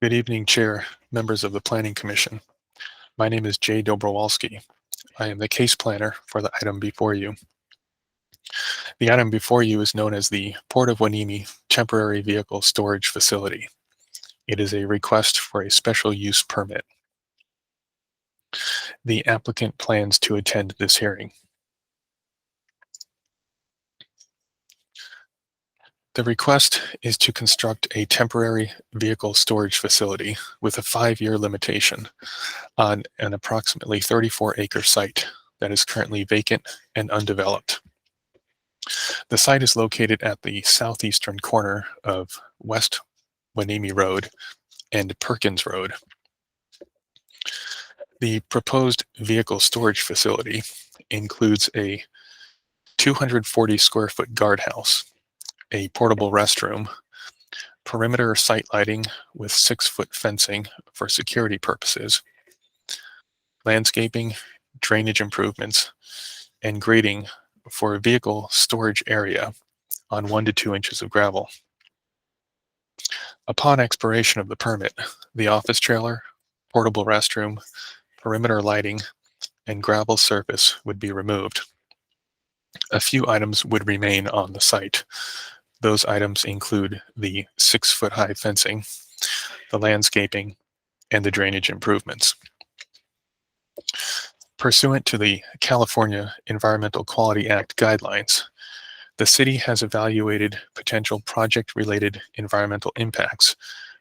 Good evening, Chair, members of the Planning Commission. My name is Jay Dobrowolski. I am the case planner for the item before you. The item before you is known as the Port of Hueneme Temporary Vehicle Storage Facility. It is a request for a special use permit. The applicant plans to attend this hearing. The request is to construct a temporary vehicle storage facility with a 5-year limitation on an approximately 34-acre site that is currently vacant and undeveloped. The site is located at the southeastern corner of West Hueneme Road and Perkins Road. The proposed vehicle storage facility includes a 240 square foot guardhouse, a portable restroom, perimeter site lighting with 6-foot fencing for security purposes, landscaping, drainage improvements, and grading for a vehicle storage area on 1 to 2 inches of gravel. Upon expiration of the permit, the office trailer, portable restroom, perimeter lighting, and gravel surface would be removed. A few items would remain on the site. Those items include the 6-foot high fencing, the landscaping, and the drainage improvements. Pursuant to the California Environmental Quality Act guidelines, the city has evaluated potential project-related environmental impacts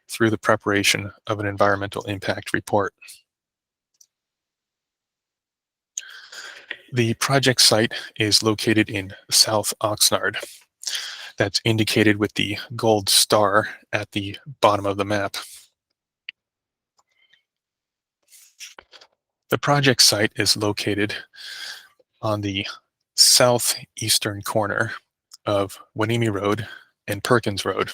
through the preparation of an environmental impact report. The project site is located in South Oxnard. That's indicated with the gold star at the bottom of the map. The project site is located on the southeastern corner of Hueneme Road and Perkins Road.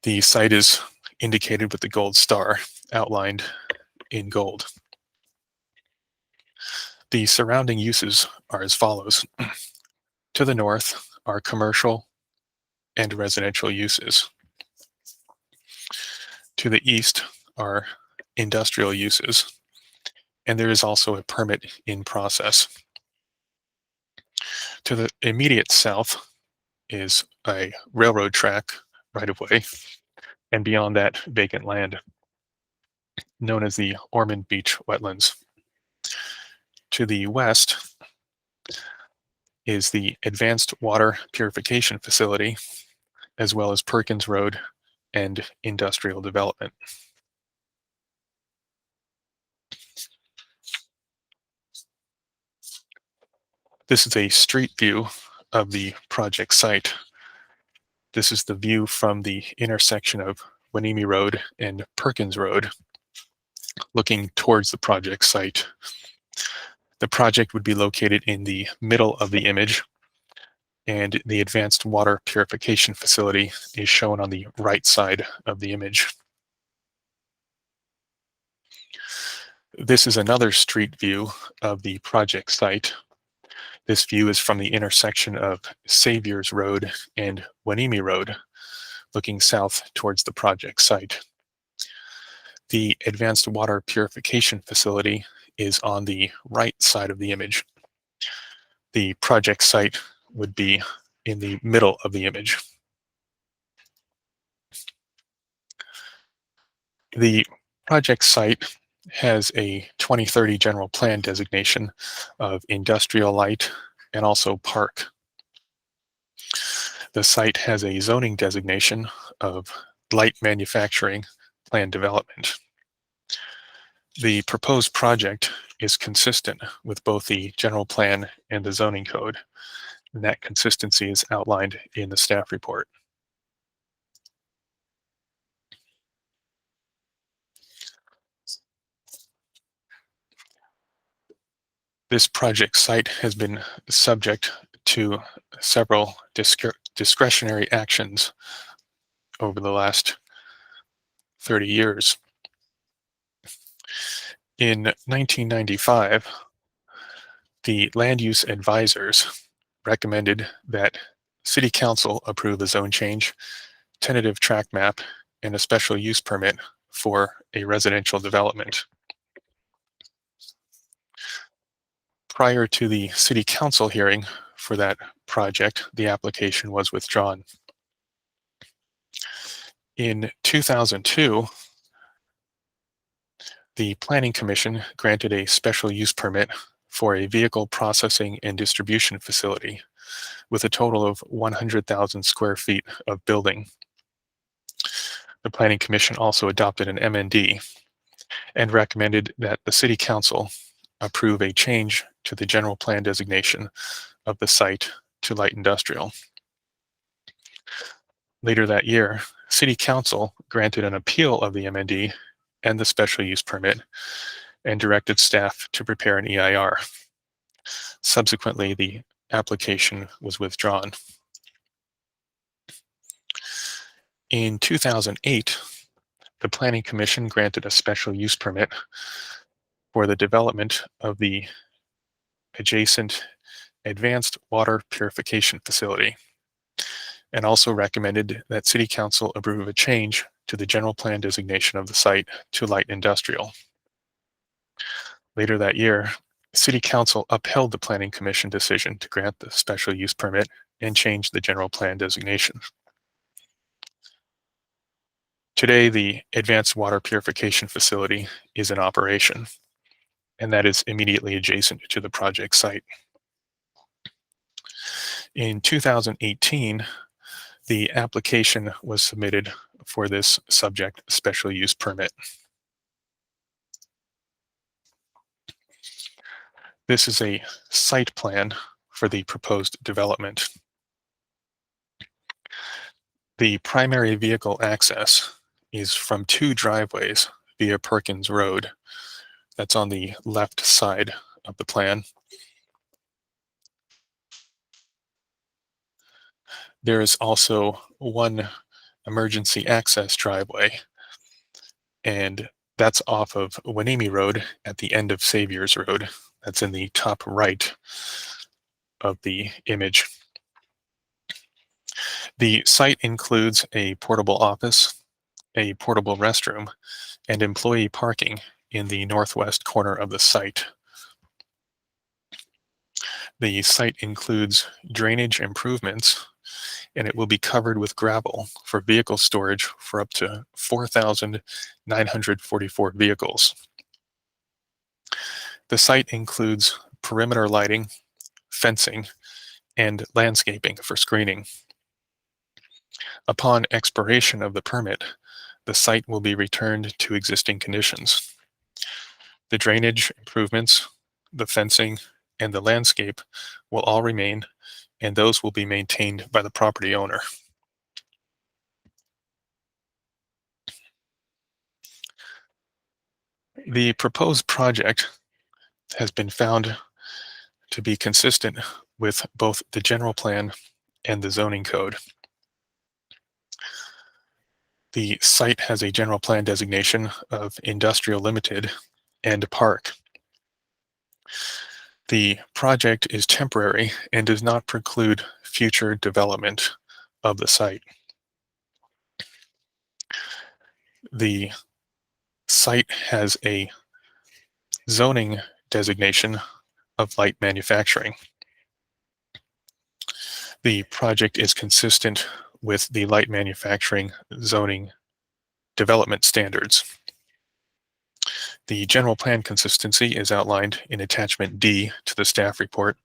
The site is indicated with the gold star outlined in gold. The surrounding uses are as follows. To the north are commercial and residential uses. To the east are industrial uses, and there is also a permit in process. To the immediate south is a railroad track right of way, and beyond that, vacant land, known as the Ormond Beach Wetlands. To the west is the Advanced Water Purification Facility, as well as Perkins Road and industrial development. This is a street view of the project site. This is the view from the intersection of Hueneme Road and Perkins Road, looking towards the project site. The project would be located in the middle of the image, and the Advanced Water Purification Facility is shown on the right side of the image. This is another street view of the project site. This view is from the intersection of Saviors Road and Hueneme Road, looking south towards the project site. The Advanced Water Purification Facility is on the right side of the image. The project site would be in the middle of the image. The project site has a 2030 general plan designation of industrial light and also park. The site has a zoning designation of light manufacturing plan development. The proposed project is consistent with both the general plan and the zoning code, and that consistency is outlined in the staff report. This project site has been subject to several discretionary actions over the last 30 years. In 1995, the land use advisors recommended that City Council approve the zone change, tentative tract map, and a special use permit for a residential development. Prior to the city council hearing for that project, the application was withdrawn. In 2002, the Planning Commission granted a special use permit for a vehicle processing and distribution facility with a total of 100,000 square feet of building. The Planning Commission also adopted an MND and recommended that the City Council approve a change to the general plan designation of the site to light industrial. Later that year, City Council granted an appeal of the MND and the special use permit and directed staff to prepare an EIR. Subsequently, the application was withdrawn. In 2008, the Planning Commission granted a special use permit for the development of the adjacent advanced water purification facility, and also recommended that City Council approve a change to the general plan designation of the site to light industrial. Later that year, City Council upheld the Planning Commission decision to grant the special use permit and change the general plan designation. Today, the advanced water purification facility is in operation, and that is immediately adjacent to the project site. In 2018, the application was submitted for this subject special use permit. This is a site plan for the proposed development. The primary vehicle access is from two driveways via Perkins Road. That's on the left side of the plan. There is also one emergency access driveway, and that's off of Wanimi Road at the end of Saviors Road. That's in the top right of the image. The site includes a portable office, a portable restroom, and employee parking in the northwest corner of the site. The site includes drainage improvements, and it will be covered with gravel for vehicle storage for up to 4,944 vehicles. The site includes perimeter lighting, fencing, and landscaping for screening. Upon expiration of the permit, the site will be returned to existing conditions. The drainage improvements, the fencing, and the landscape will all remain, and those will be maintained by the property owner. The proposed project has been found to be consistent with both the general plan and the zoning code. The site has a general plan designation of industrial limited and park. The project is temporary and does not preclude future development of the site. The site has a zoning designation of light manufacturing. The project is consistent with the light manufacturing zoning development standards. The general plan consistency is outlined in attachment D to the staff report,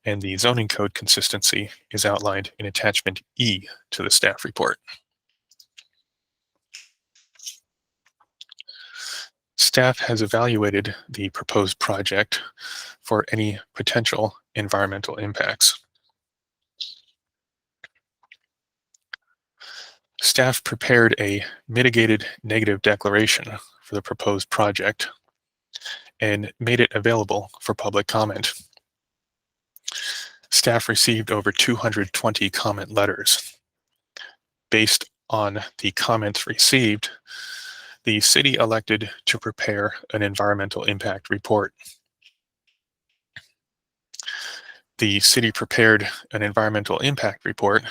and the zoning code consistency is outlined in attachment E to the staff report. Staff has evaluated the proposed project for any potential environmental impacts. Staff prepared a mitigated negative declaration for the proposed project and made it available for public comment. Staff received over 220 comment letters. Based on the comments received, the city elected to prepare an environmental impact report. The city prepared an environmental impact report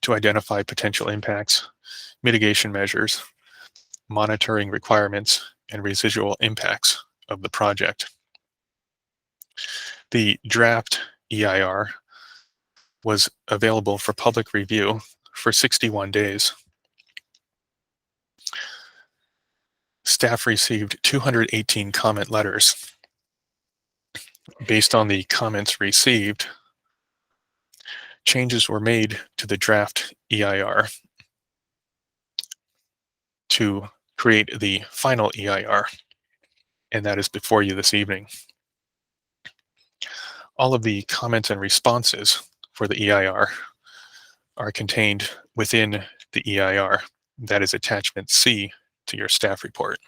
to identify potential impacts mitigation measures, monitoring requirements, and residual impacts of the project. The draft EIR was available for public review for 61 days. Staff received 218 comment letters. Based on the comments received, changes were made to the draft EIR to create the final EIR, and that is before you this evening. All of the comments and responses for the EIR are contained within the EIR. That is attachment C to your staff report.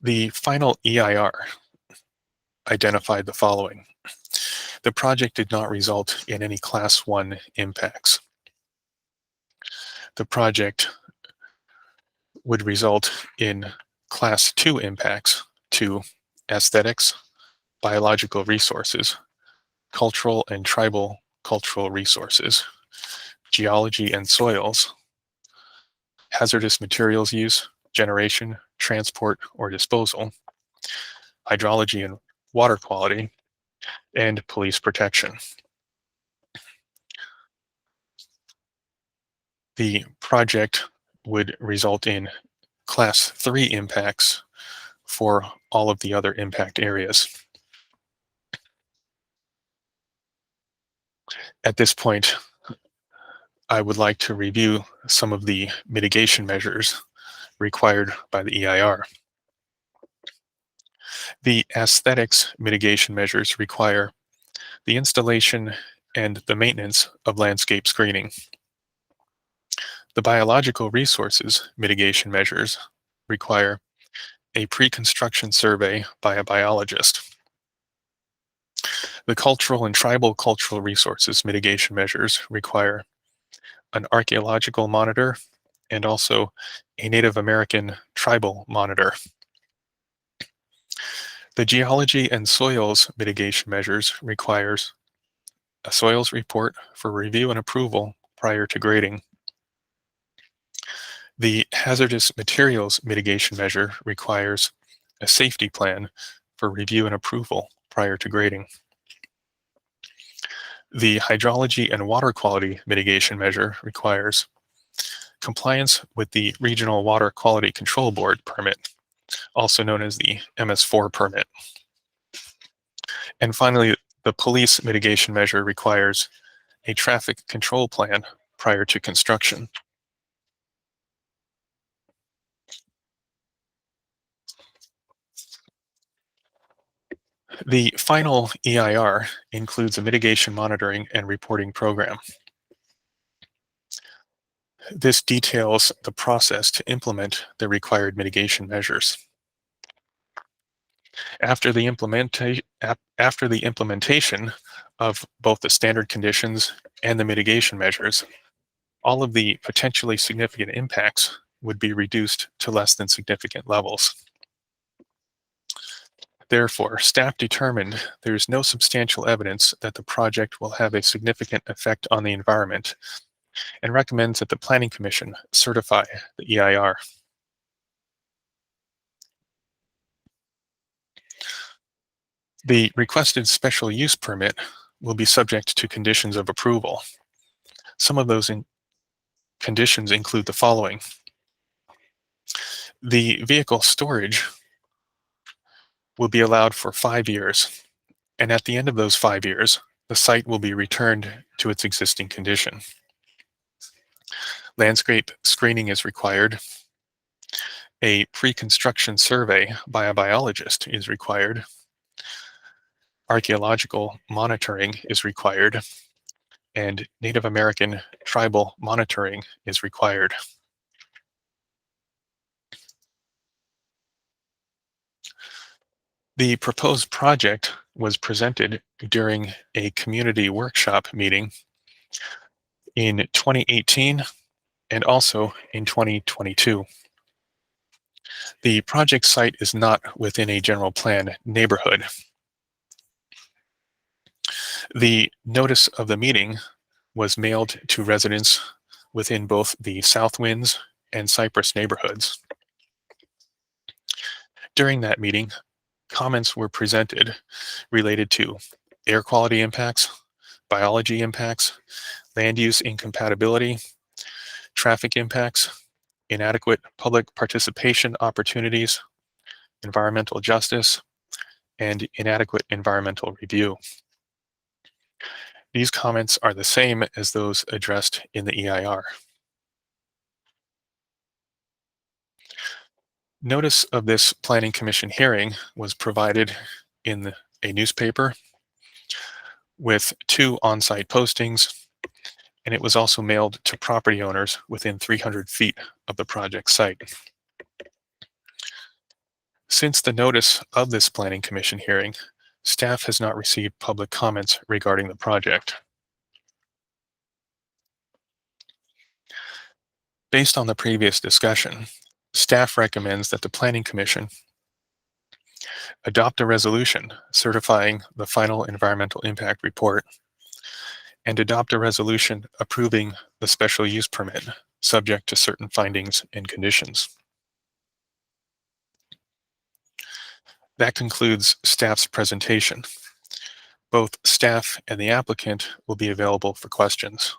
The final EIR identified the following. The project did not result in any Class 1 impacts. The project would result in Class 2 impacts to aesthetics, biological resources, cultural and tribal cultural resources, geology and soils, hazardous materials use, generation, transport, or disposal, hydrology and water quality, and police protection. The project would result in Class 3 impacts for all of the other impact areas. At this point, I would like to review some of the mitigation measures required by the EIR. The aesthetics mitigation measures require the installation and the maintenance of landscape screening. The biological resources mitigation measures require a pre-construction survey by a biologist. The cultural and tribal cultural resources mitigation measures require an archaeological monitor and also a Native American tribal monitor. The geology and soils mitigation measures requires a soils report for review and approval prior to grading. The hazardous materials mitigation measure requires a safety plan for review and approval prior to grading. The hydrology and water quality mitigation measure requires compliance with the Regional Water Quality Control Board permit, also known as the MS4 permit. And finally, the police mitigation measure requires a traffic control plan prior to construction. The final EIR includes a mitigation monitoring and reporting program. This details the process to implement the required mitigation measures. After the implementation of both the standard conditions and the mitigation measures, all of the potentially significant impacts would be reduced to less than significant levels. Therefore, staff determined there is no substantial evidence that the project will have a significant effect on the environment and recommends that the Planning Commission certify the EIR. The requested special use permit will be subject to conditions of approval. Some of those conditions include the following. The vehicle storage will be allowed for 5 years, and at the end of those 5 years, the site will be returned to its existing condition. Landscape screening is required. A pre-construction survey by a biologist is required. Archaeological monitoring is required, and Native American tribal monitoring is required. The proposed project was presented during a community workshop meeting in 2018 and also in 2022. The project site is not within a general plan neighborhood. The notice of the meeting was mailed to residents within both the South Winds and Cypress neighborhoods. During that meeting, comments were presented related to air quality impacts, biology impacts, land use incompatibility, traffic impacts, inadequate public participation opportunities, environmental justice, and inadequate environmental review. These comments are the same as those addressed in the EIR. Notice of this Planning Commission hearing was provided in a newspaper with 2 on-site postings, and it was also mailed to property owners within 300 feet of the project site. Since the notice of this Planning Commission hearing, staff has not received public comments regarding the project. Based on the previous discussion, staff recommends that the Planning Commission adopt a resolution certifying the final environmental impact report and adopt a resolution approving the special use permit subject to certain findings and conditions. That concludes staff's presentation. Both staff and the applicant will be available for questions.